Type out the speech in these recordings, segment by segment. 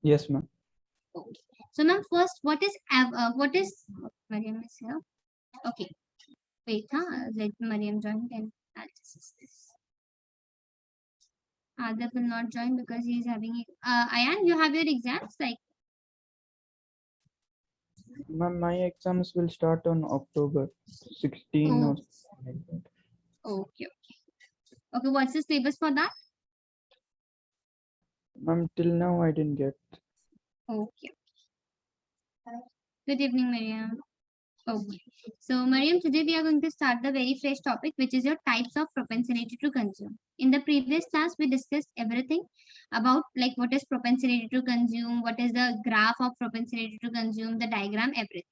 Yes, ma'am. Okay. So ma'am, first, what is Mariam is here. Okay. Wait, let Mariam join, then I'll just this. Adab will not join because he is having Ayan, you have your exams like Ma'am, my exams will start on October 16 oh or something like that. okay. Okay, what's the syllabus for that? Ma'am, till now I didn't get. Okay. Good evening, Mariam. Okay. So, Mariam, today we are going to start the very fresh topic, which is your types of propensity to consume. In the previous class, we discussed everything about like what is propensity to consume, what is the graph of propensity to consume, the diagram, everything.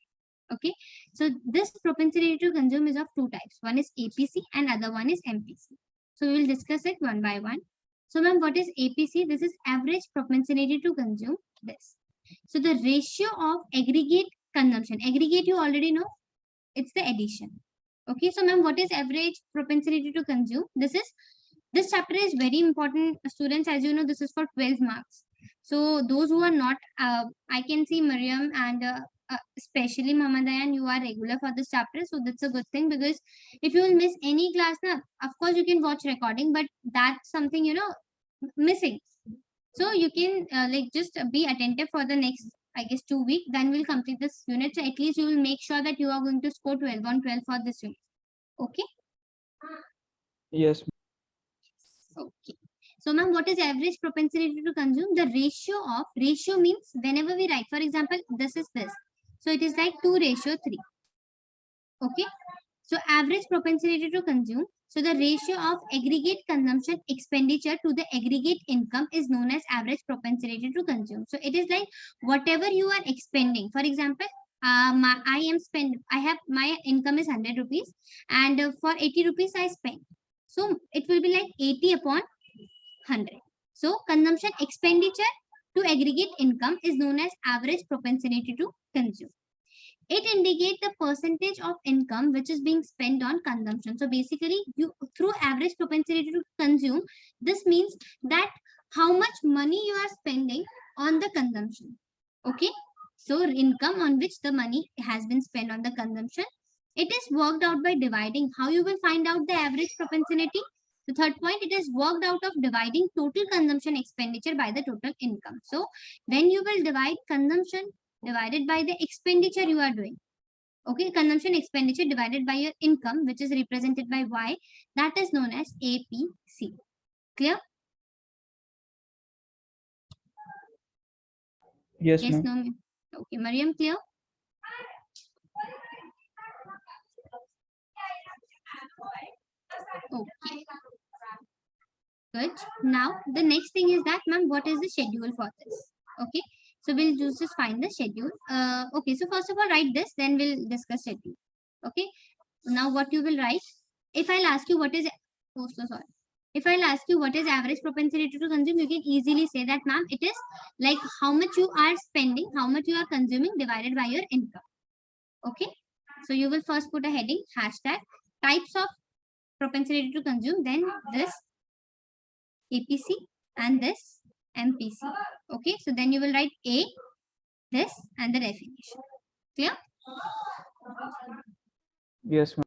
Okay. So, this propensity to consume is of two types. One is APC and other one is MPC. So, we will discuss it one by one. So, ma'am, what is APC? This is average propensity to consume this. So, the ratio of aggregate consumption. Aggregate you already know, it's the addition. Okay, so ma'am, what is average propensity to consume? This chapter is very important, students. As you know, this is for 12 marks. So those who are not, I can see Mariam and especially Muhammad Ayan, you are regular for this chapter. So that's a good thing, because if you will miss any class, na, of course you can watch recording, but that's something, missing. So you can like just be attentive for the next, I guess, 2 weeks. Then we'll complete this unit. So at least you will make sure that you are going to score 12 on 12 for this unit. Okay. Yes, Okay. So ma'am, what is average propensity to consume? The ratio means whenever we write, for example, this is this. So it is like 2:3. Okay. So average propensity to consume. So the ratio of aggregate consumption expenditure to the aggregate income is known as average propensity to consume. So it is like whatever you are expending. For example, I have my income is 100 rupees, and for 80 rupees I spend. So it will be like 80 upon 100. So consumption expenditure to aggregate income is known as average propensity to consume. It indicates the percentage of income which is being spent on consumption. So basically, you through average propensity to consume, this means that how much money you are spending on the consumption. Okay, so income on which the money has been spent on the consumption. It is worked out by dividing. How you will find out the average propensity? The third point, it is worked out of dividing total consumption expenditure by the total income. So when you will divide consumption divided by the expenditure you are doing. Okay, consumption expenditure divided by your income, which is represented by Y, that is known as APC. Clear? yes, Yes, ma'am. no? Okay, Mariam, clear? Okay, good. Now, the next thing is that, ma'am, what is the schedule for this? Okay, so we'll just find the schedule. Okay, so first of all, write this, then we'll discuss schedule. Okay, now what you will write? If I'll ask you what is, oh, so sorry. If I'll ask you what is average propensity to consume, you can easily say that, ma'am, it is like how much you are spending, how much you are consuming divided by your income. Okay. So you will first put a heading, hashtag, types of propensity to consume, then this APC and this MPC. Okay. So then you will write A, this, and the definition. Clear? Yes, ma'am.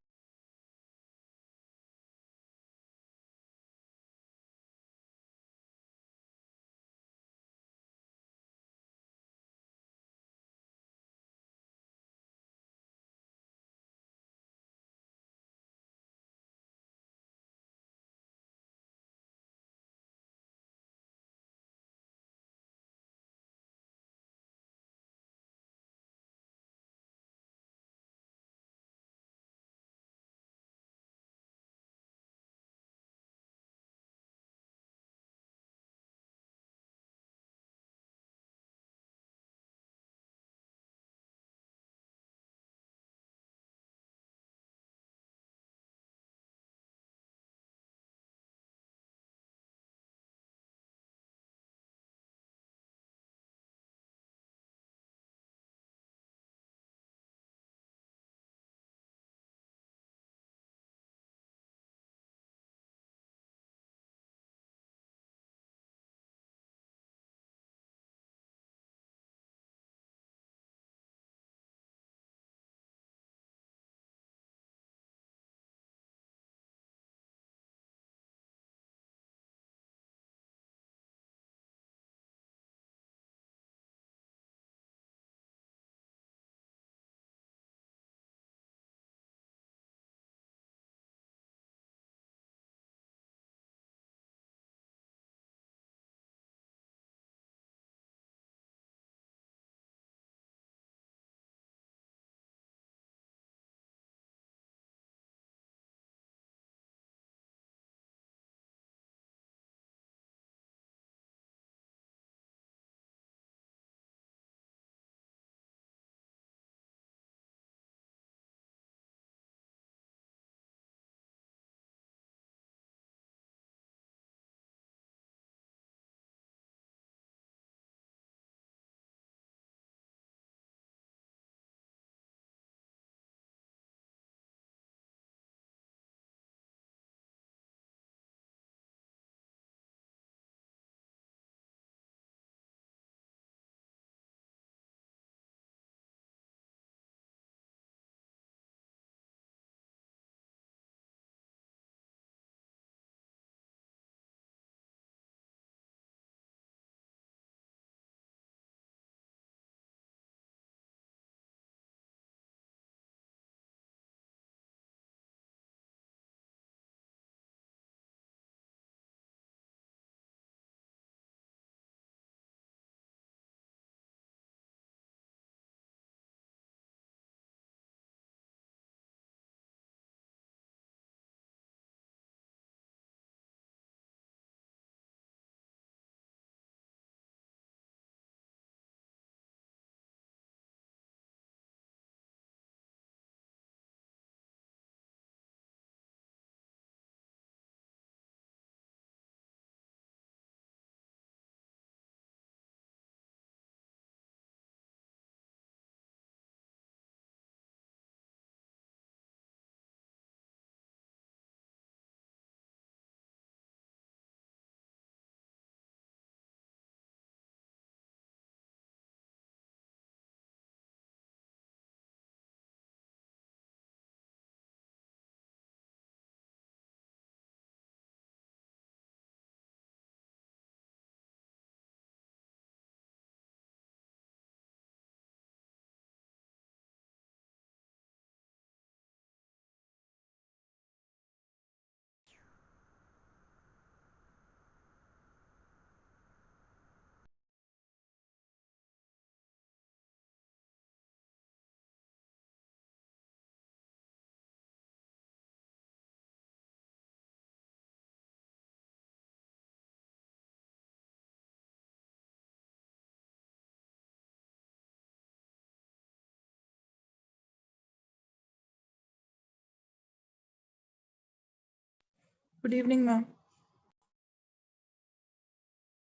Good evening, ma'am.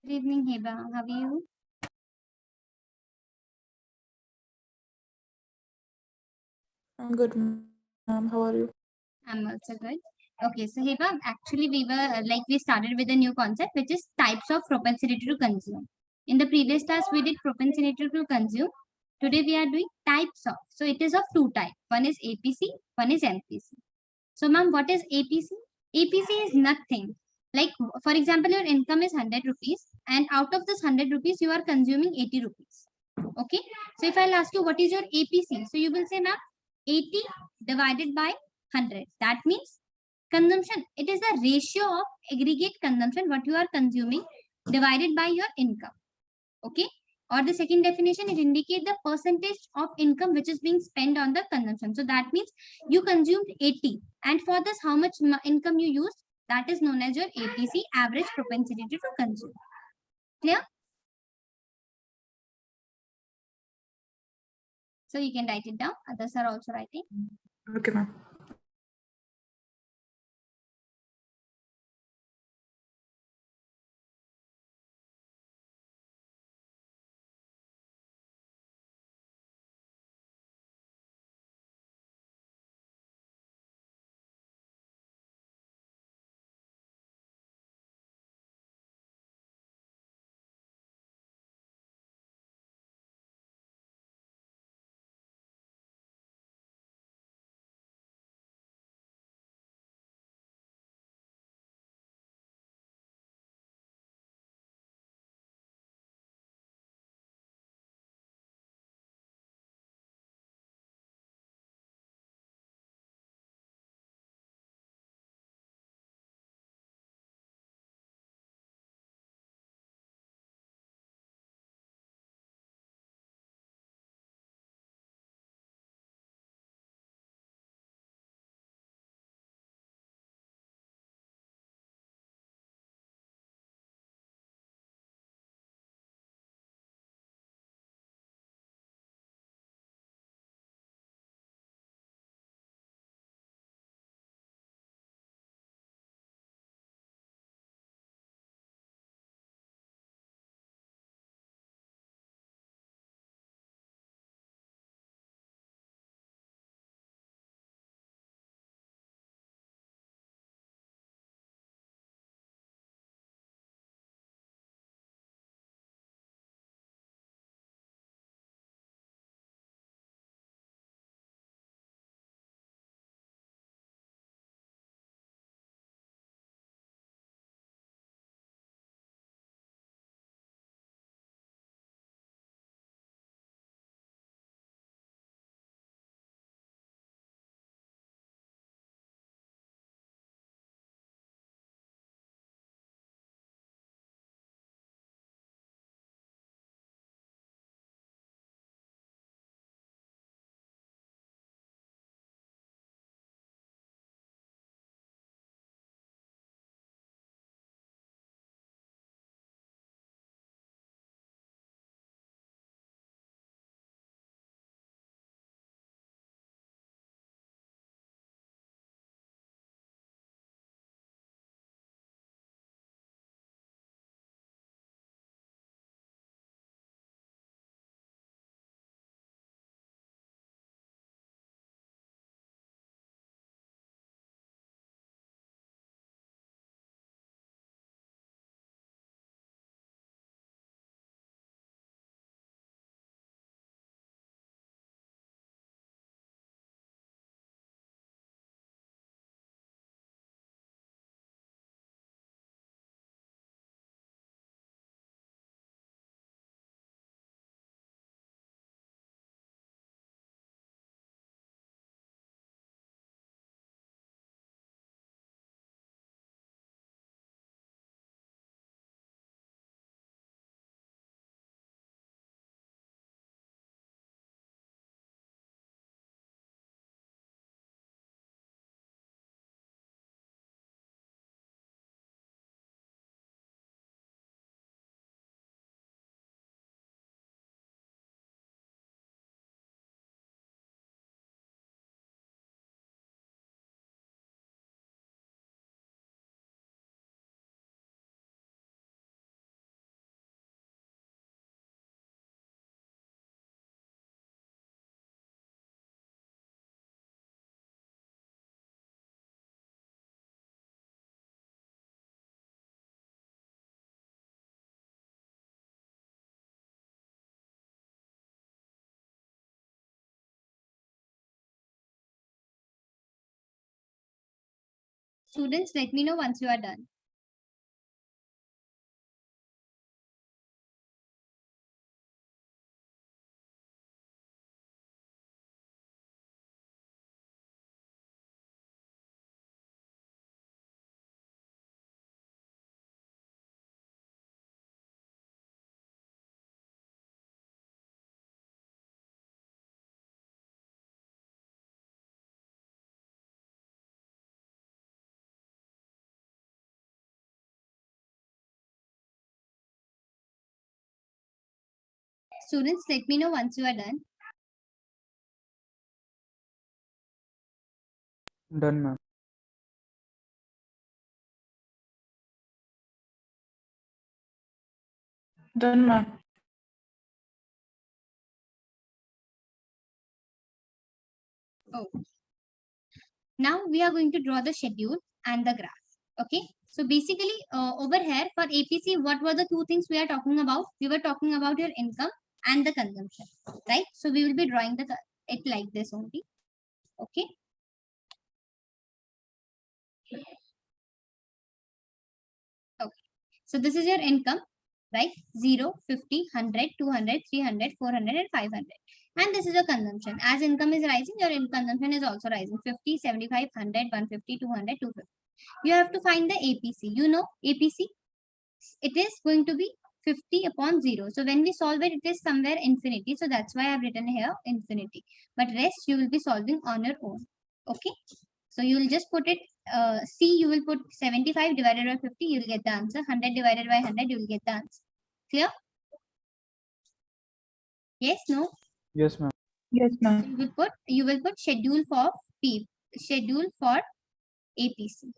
Good evening, Heba. How are you? I'm good, ma'am. How are you? I'm also good. Okay, so Heba, actually we were we started with a new concept which is types of propensity to consume. In the previous class we did propensity to consume. Today we are doing types of. So it is of two types. One is APC, one is MPC. So ma'am, what is APC? APC is nothing. Like for example, your income is 100 rupees and out of this 100 rupees you are consuming 80 rupees. Okay. So if I'll ask you what is your APC, so you will say ma'am 80 divided by 100. That means consumption. It is the ratio of aggregate consumption what you are consuming divided by your income. Okay. Or the second definition, it indicates the percentage of income which is being spent on the consumption. So that means you consumed 80 and for this how much income you used, that is known as your APC, average propensity to consume. Clear? So you can write it down. Others are also writing. Okay, ma'am. Students, let me know once you are done. Students, let me know once you are done. Done, ma'am. Done, ma'am. Oh. Now we are going to draw the schedule and the graph. Okay. So basically over here for APC, what were the two things we are talking about? We were talking about your income and the consumption, right? So we will be drawing it like this only. Okay. Okay. So this is your income, right? 0, 50, 100, 200, 300, 400 and 500. And this is your consumption. As income is rising, your consumption is also rising. 50, 75, 100, 150, 200, 250. You have to find the APC. You know APC? It is going to be 50 upon 0. So when we solve it, it is somewhere infinity. So that's why I have written here infinity. But rest you will be solving on your own. Okay. So you will just put it, C, you will put 75 divided by 50, you will get the answer. 100 divided by 100, you will get the answer. Clear? Yes, no? Yes, ma'am. Yes, So ma'am. you will put schedule for APC.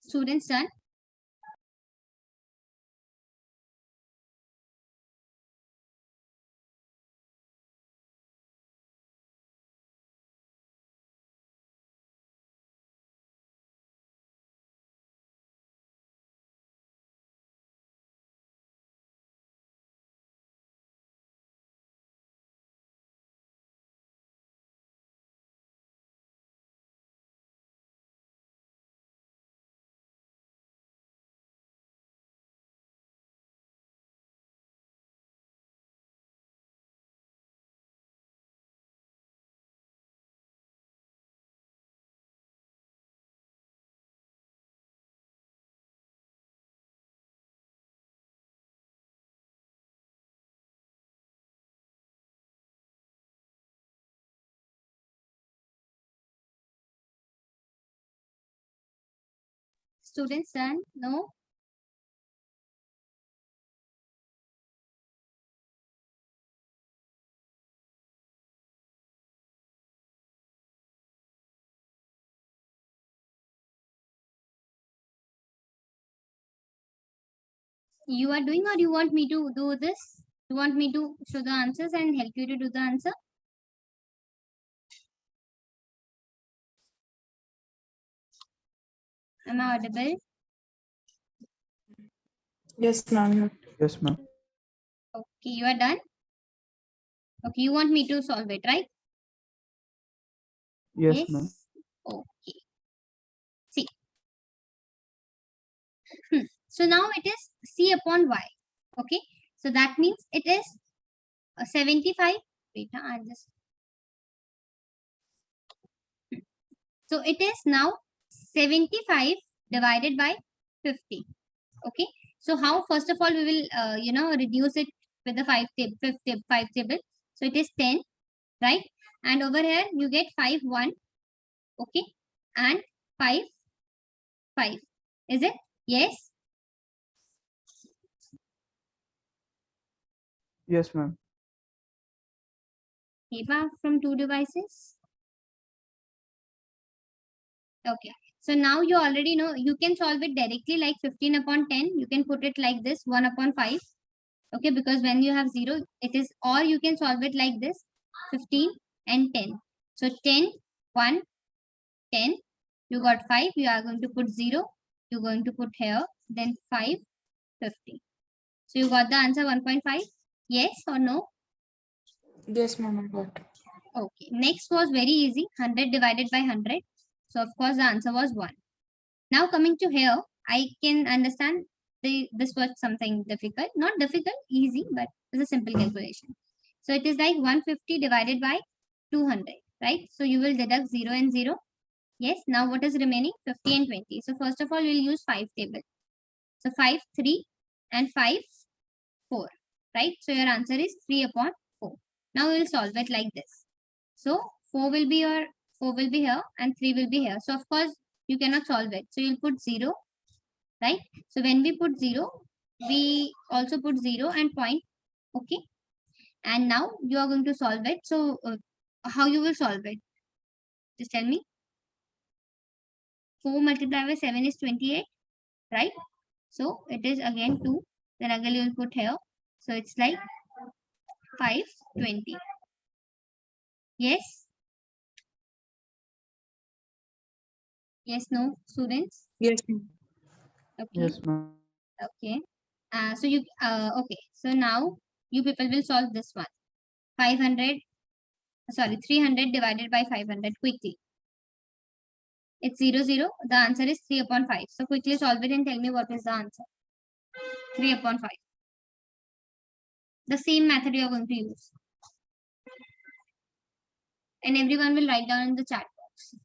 Students done? Students done? No? You are doing, or you want me to do this? You want me to show the answers and help you to do the answer? Am I audible? Yes, ma'am. Yes, ma'am. Okay, you are done? Okay, you want me to solve it, right? Yes, ma'am. Okay. See. So now it is C upon Y. Okay. So that means it is 75. Wait, I'll just. So it is now 75 divided by 50. Okay. So how, first of all, we will, reduce it with the 5 table. So it is 10, right? And over here you get 5, 1. Okay. And 5, 5. Is it? Yes. Yes, ma'am. Eva from 2 devices. Okay. So now you already know you can solve it directly like 15 upon 10. You can put it like this 1 upon 5. Okay. Because when you have 0, it is, or you can solve it like this 15 and 10. So 10, 1, 10. You got 5. You are going to put 0. You're going to put here. Then 5, 50. So you got the answer 1.5. Yes or no? Yes, ma'am. I got. Okay. Next was very easy. 100 divided by 100. So of course the answer was 1. Now coming to here, I can understand this was something difficult. Not difficult, easy, but it's a simple calculation. So it is like 150 divided by 200, right? So you will deduct 0 and 0. Yes. Now what is remaining? 50 and 20. So first of all, we'll use 5 table. So 5, 3 and 5, 4, right? So your answer is 3 upon 4. Now we will solve it like this. So 4 will be your 4 will be here and 3 will be here. So of course you cannot solve it. So you'll put 0, right? So when we put 0, we also put 0 and point. Okay. And now you are going to solve it. So how you will solve it? Just tell me. 4 multiplied by 7 is 28, right? So it is again 2. Then again you will put here. So it's like 520. Yes? Yes, no, students? Yes, ma'am. Okay. Yes, ma'am. Okay. Okay. So now you people will solve this one. 500, sorry, 300 divided by 500 quickly. It's 0, 0. The answer is 3 upon 5. So quickly solve it and tell me what is the answer. 3 upon 5. The same method you are going to use. And everyone will write down in the chat box.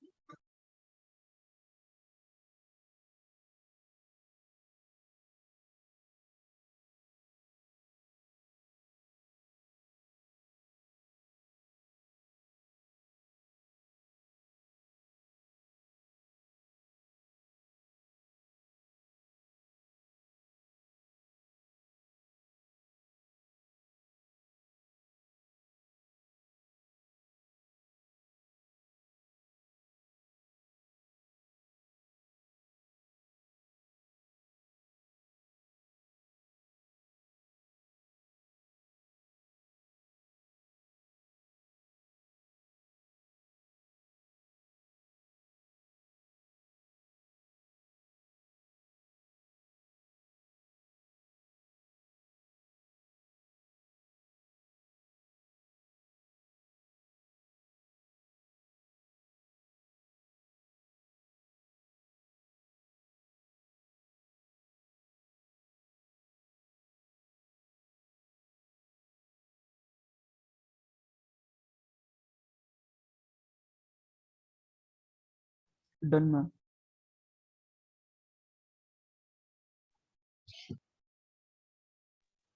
Done, ma'am.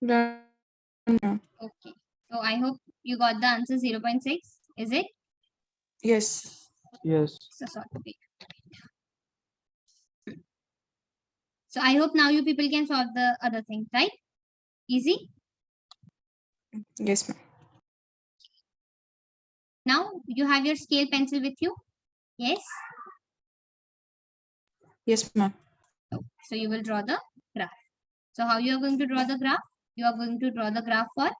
Done, ma'am. Okay. So I hope you got the answer 0.6. Is it? Yes. Yes. So sorry. Wait. So I hope now you people can solve the other thing, right? Easy. Yes, ma'am. Now you have your scale pencil with you. Yes. Yes, ma'am. So you will draw the graph. So how you are going to draw the graph? You are going to draw the graph for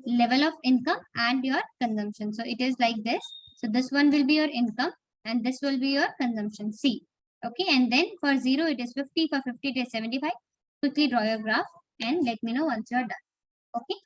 level of income and your consumption. So it is like this. So this one will be your income and this will be your consumption C. Okay. And then for 0 it is 50, for 50 it is 75. Quickly draw your graph and let me know once you are done. Okay.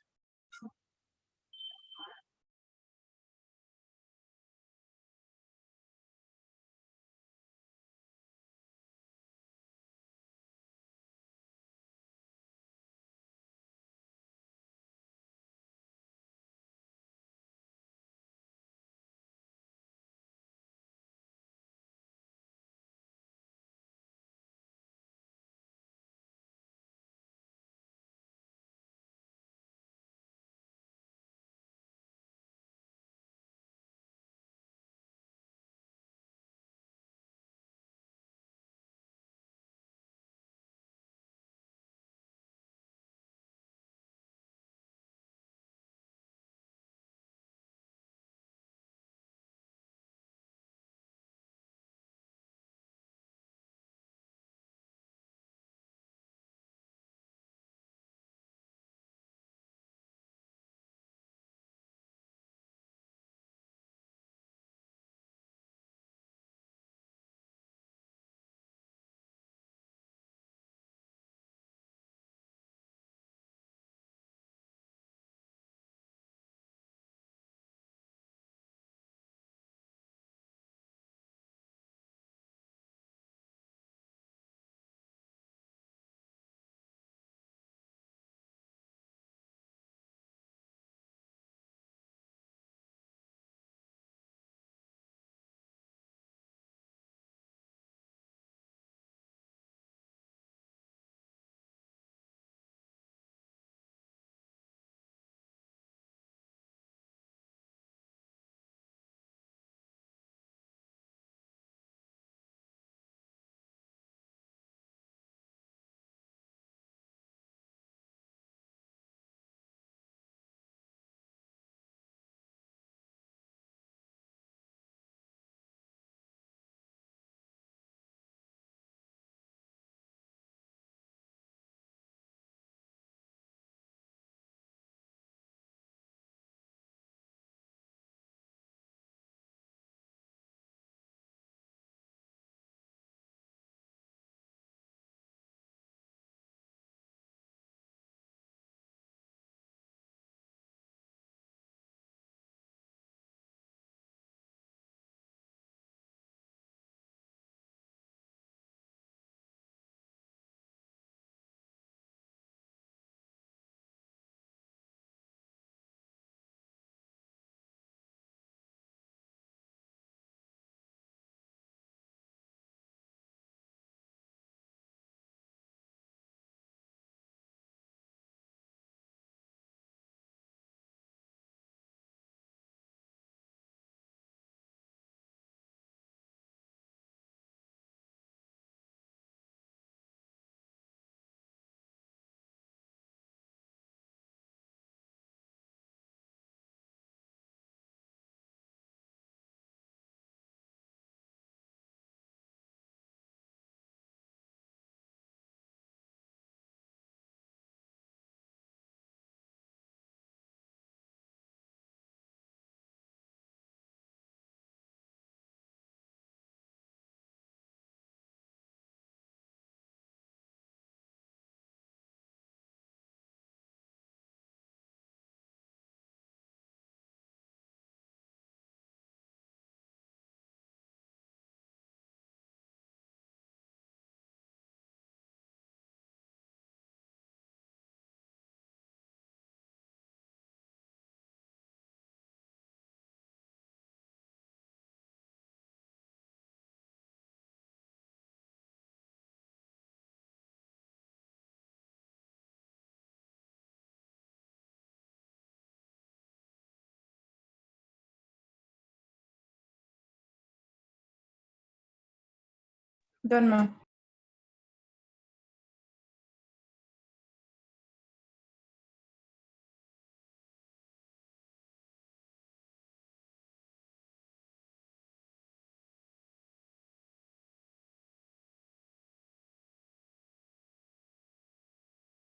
Done, ma'am.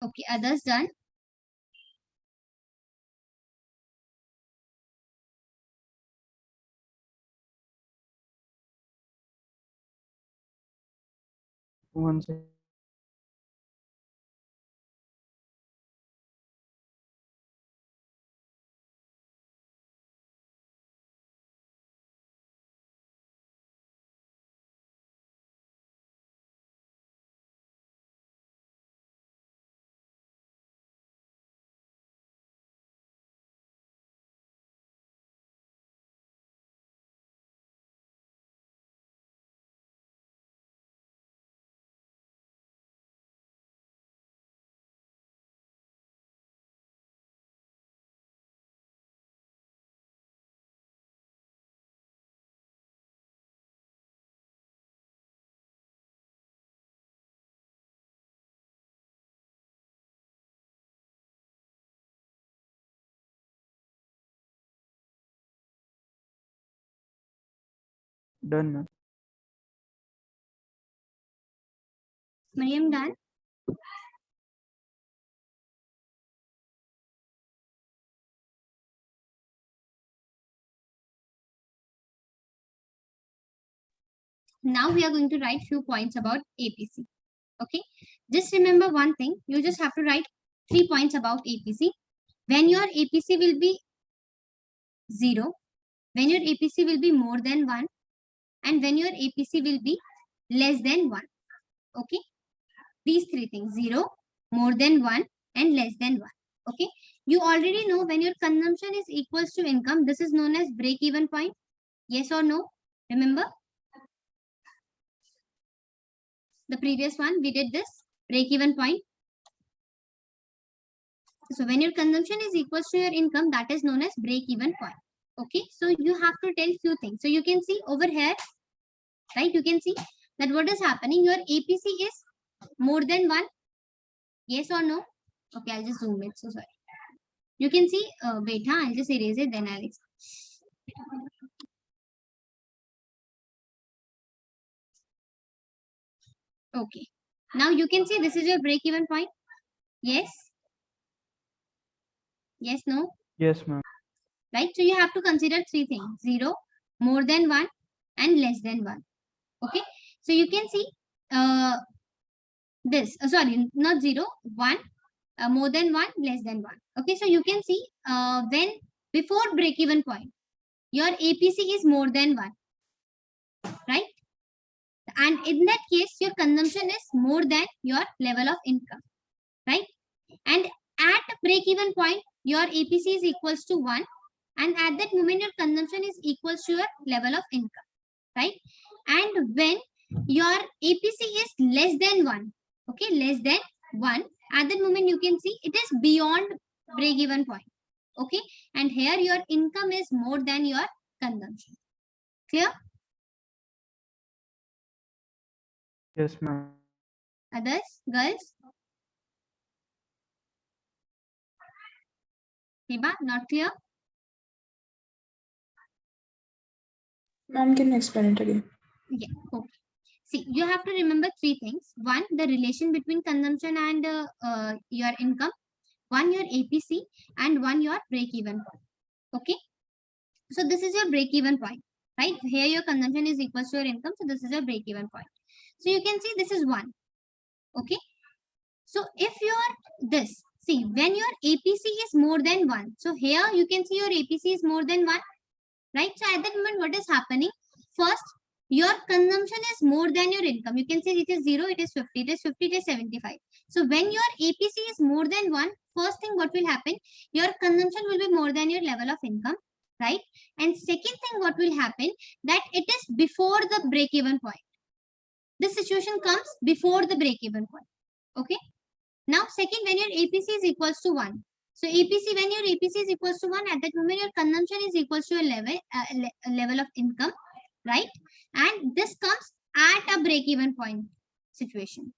Okay, others done? One second. Done, ma'am. Mariam done? Now we are going to write few points about APC. Okay, just remember one thing. You just have to write 3 points about APC. When your APC will be 0, when your APC will be more than 1, and when your APC will be less than 1. Okay, these 3 things: 0, more than 1, and less than 1. Okay, you already know when your consumption is equals to income, this is known as break even point. Yes or no? Remember the previous one, we did this break even point. So when your consumption is equals to your income, that is known as break even point. Okay, so you have to tell few things. So you can see over here, right? You can see that what is happening. Your APC is more than 1. Yes or no? Okay, I'll just zoom it. So sorry. You can see, wait, I'll just erase it, then I'll explain. Okay. Now you can see this is your break even point. Yes? Yes, no? Yes, ma'am. Right? So you have to consider 3 things: 0, more than 1, and less than 1. Okay. So you can see this, sorry, not 0, 1, more than 1, less than 1. Okay. So you can see when before break even point, your APC is more than 1. Right? And in that case, your consumption is more than your level of income. Right? And at break even point, your APC is equals to 1. And at that moment, your consumption is equals to your level of income. Right? And when your APC is less than 1, okay, less than 1, at that moment you can see it is beyond break even point. Okay, and here your income is more than your consumption. Clear? Yes, ma'am. Others, girls? Hiba, not clear? Ma'am, can you explain it again? Yeah, okay. See, you have to remember 3 things. 1, the relation between consumption and your income. 1, your APC, and 1, your break even point. Okay. So this is your break even point, right? Here your consumption is equal to your income. So this is your break even point. So you can see this is 1. Okay. So if your this, see, when your APC is more than 1, so here you can see your APC is more than 1, right? So at that moment, what is happening? First, your consumption is more than your income. You can say it is 0, it is 50, it is 50, it is 75. So when your APC is more than 1, first thing what will happen? Your consumption will be more than your level of income, right? And second thing what will happen, that it is before the break even point. This situation comes before the break even point. Okay. Now second, when your APC is equals to 1. So APC, when your APC is equals to 1, at that moment your consumption is equals to a level of income, right? And this comes at a break-even point situation.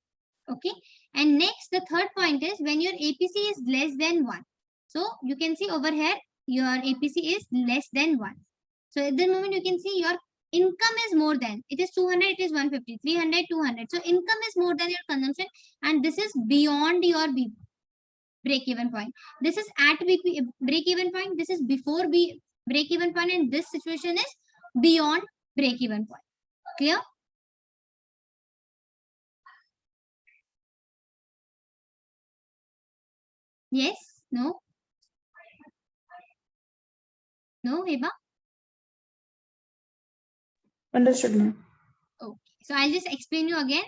Okay. And next, the third point is when your APC is less than 1. So you can see over here, your APC is less than 1. So at the moment, you can see your income is more than, it is 200, it is 150, 300, 200. So income is more than your consumption, and this is beyond your break-even point. This is at break-even point, this is before break-even point, and this situation is beyond break-even point. Clear? Yes? No? No, Heba? Understood, ma'am. Okay. So I'll just explain you again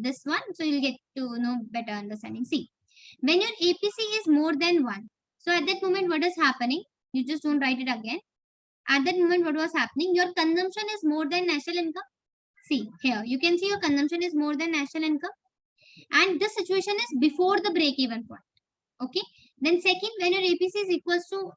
this one, so you'll get to know better understanding. See, when your APC is more than 1, so at that moment what is happening? You just don't write it again. At that moment what was happening? Your consumption is more than national income. See here, you can see your consumption is more than national income, and this situation is before the break-even point. Okay. Then second, when your APC is equals to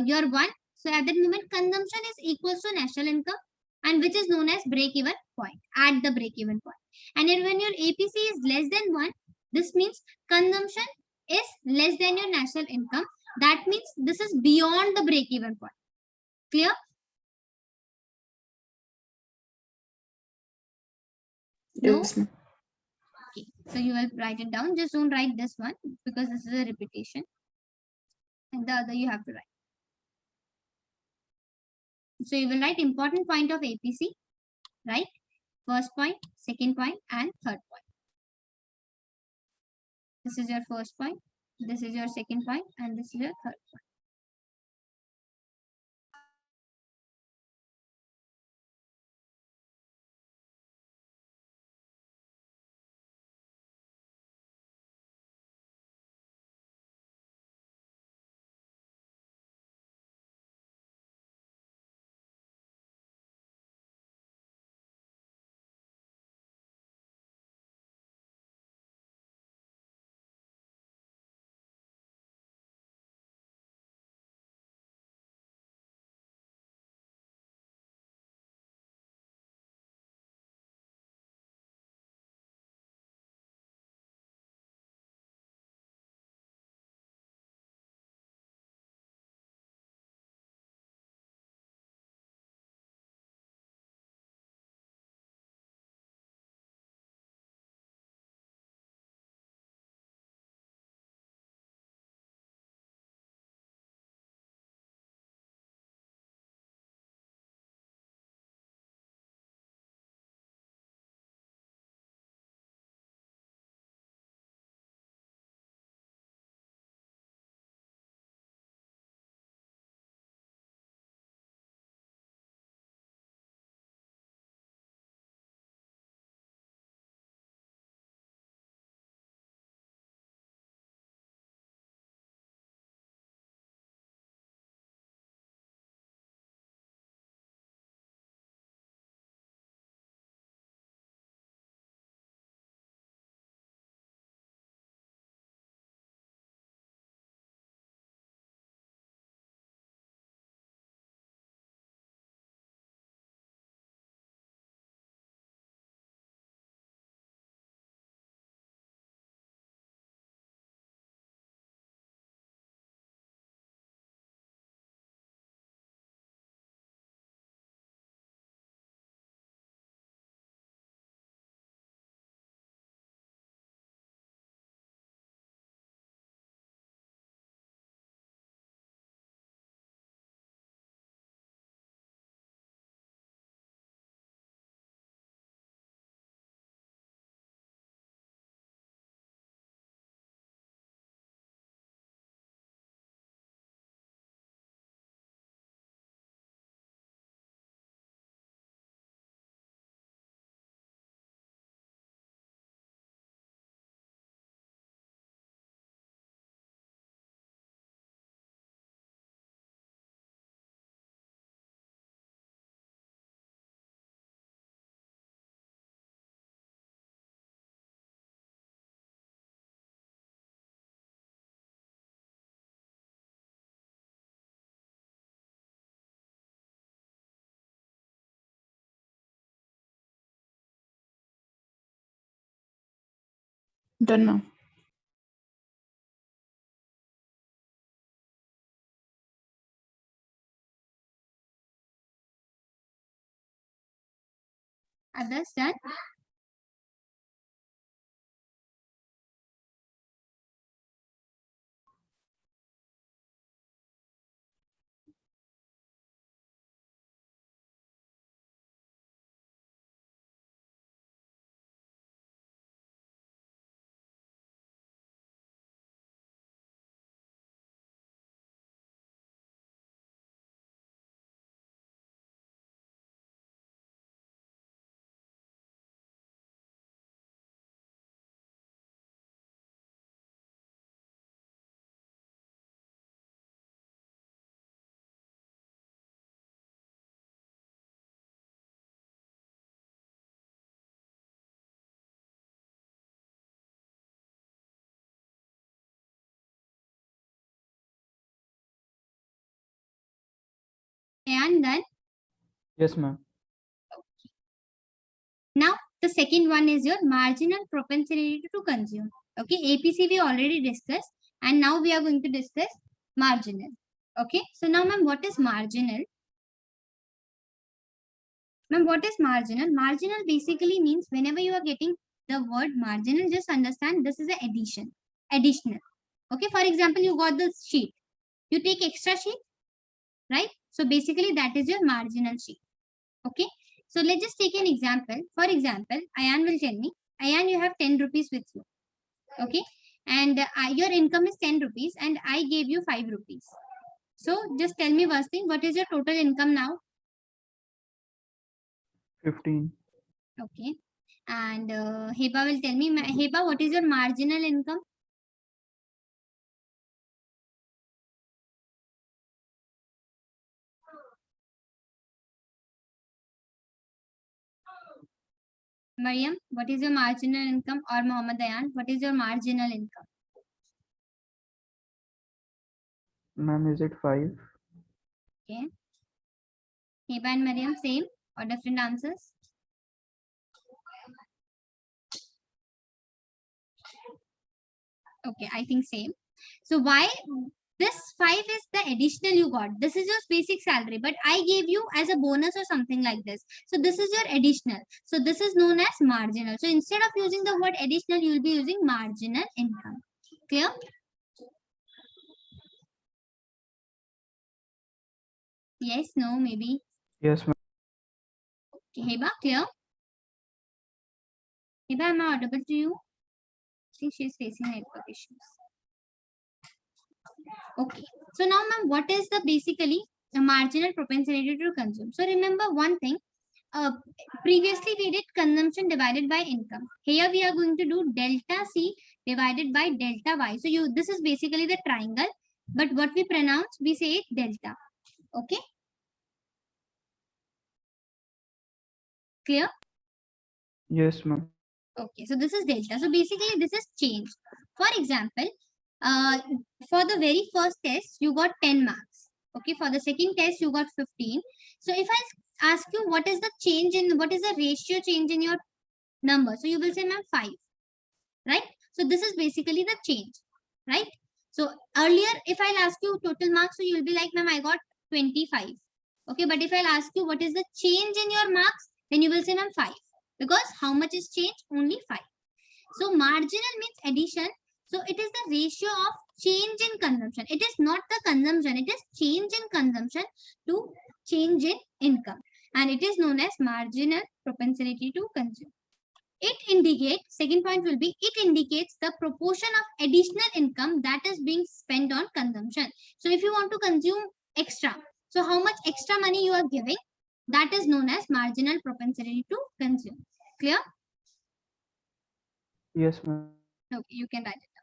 your 1, so at that moment consumption is equals to national income, and which is known as break-even point, at the break-even point. And then when your APC is less than 1, this means consumption is less than your national income. That means this is beyond the break-even point. Clear? No? Yes, ma'am. Okay. So you will write it down. Just don't write this one because this is a repetition. And the other you have to write. So you will write important point of APC, right? First point, second point, and third point. This is your first point, this is your second point, and this is your third point. Done, ma'am. Others done? And then Yes, ma'am. now the second one is your marginal propensity to consume. Okay, APC we already discussed, and now we are going to discuss marginal. Okay, so now ma'am, what is marginal? Ma'am, what is marginal? Marginal basically means whenever you are getting the word marginal, just understand this is an addition, additional. Okay, for example, you got the sheet, you take extra sheet, right? So basically that is your marginal sheet. Okay, so let's just take an example. For example, Ayan will tell me, Ayan, you have 10 rupees with you. Okay, and your income is 10 rupees and I gave you 5 rupees. So just tell me first thing, what is your total income now? 15. Okay, and Heba will tell me, Heba, what is your marginal income? Mariam, what is your marginal income? Or Mohammed Ayan, what is your marginal income? Ma'am, is it 5? Okay, Heba and Mariam, same or different answers? Okay, I think same. So why this 5 is the additional you got? This is your basic salary, but I gave you as a bonus or something like this. So this is your additional. So this is known as marginal. So instead of using the word additional, you will be using marginal income. Clear? Yes, no, maybe. Yes, ma'am. Okay, Heba, clear? Heba, am I audible to you? I think she is facing network issues. Okay. So now, ma'am, what is the basically the marginal propensity to consume? So remember one thing. Uh, Previously we did consumption divided by income. Here we are going to do delta C divided by delta Y. So you this is basically the triangle, but what we pronounce we say it delta. Okay, clear? Yes, ma'am. Okay, so this is delta. So basically this is change. For example, uh, for the very first test you got 10 marks. Okay, for the second test you got 15. So if I ask you what is the change in what is the ratio change in your number, so you will say ma'am 5, right? So this is basically the change, right? So earlier, if I'll ask you total marks, so you'll be like, ma'am, I got 25. Okay, but if I'll ask you what is the change in your marks, then you will say, ma'am, 5. Because how much is change? Only 5. So marginal means addition. So it is the ratio of change in consumption. It is not the consumption. It is change in consumption to change in income. And it is known as marginal propensity to consume. It indicates, second point will be, it indicates the proportion of additional income that is being spent on consumption. So if you want to consume extra, so how much extra money you are giving, that is known as marginal propensity to consume. Clear? Yes, ma'am. Okay, you can write it.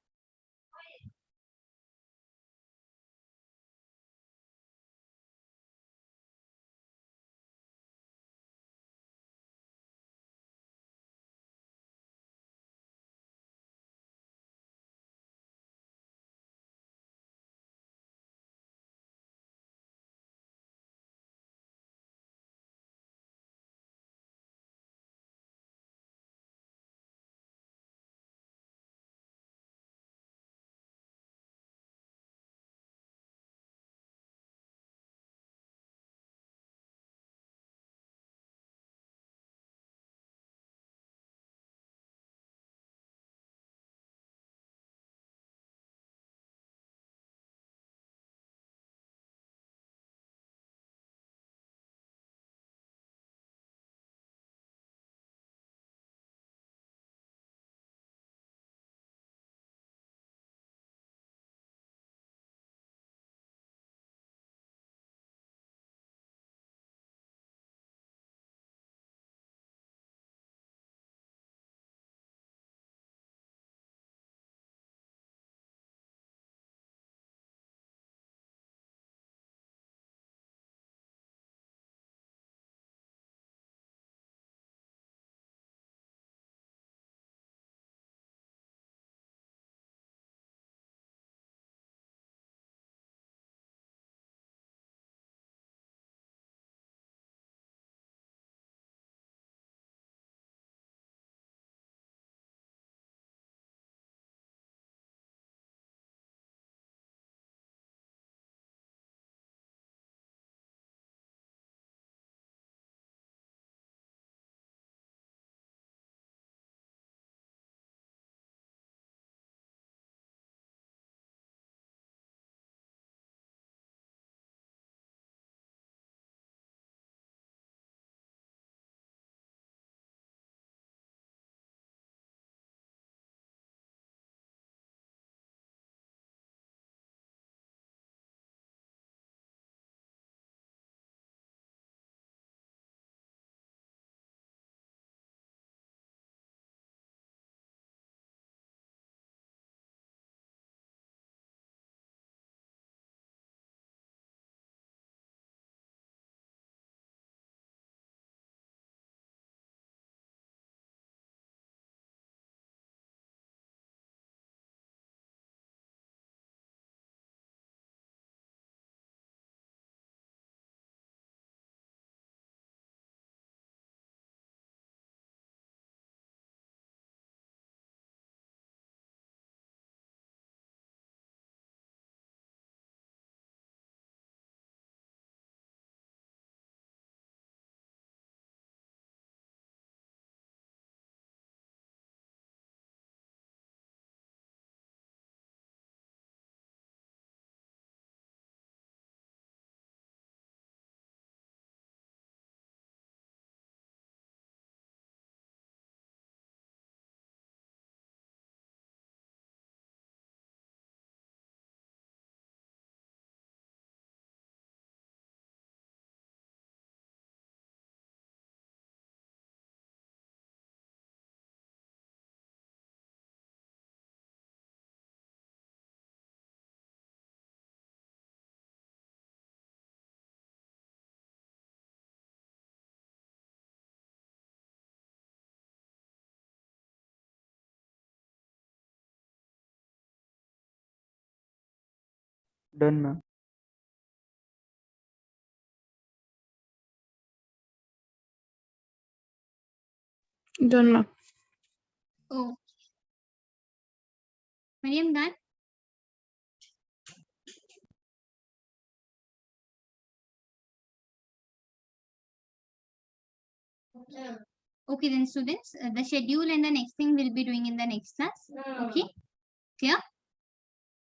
Done, ma'am. Done, ma'am. Oh. Mariam, done? Okay, then students, the schedule and the next thing we'll be doing in the next class. Okay, clear?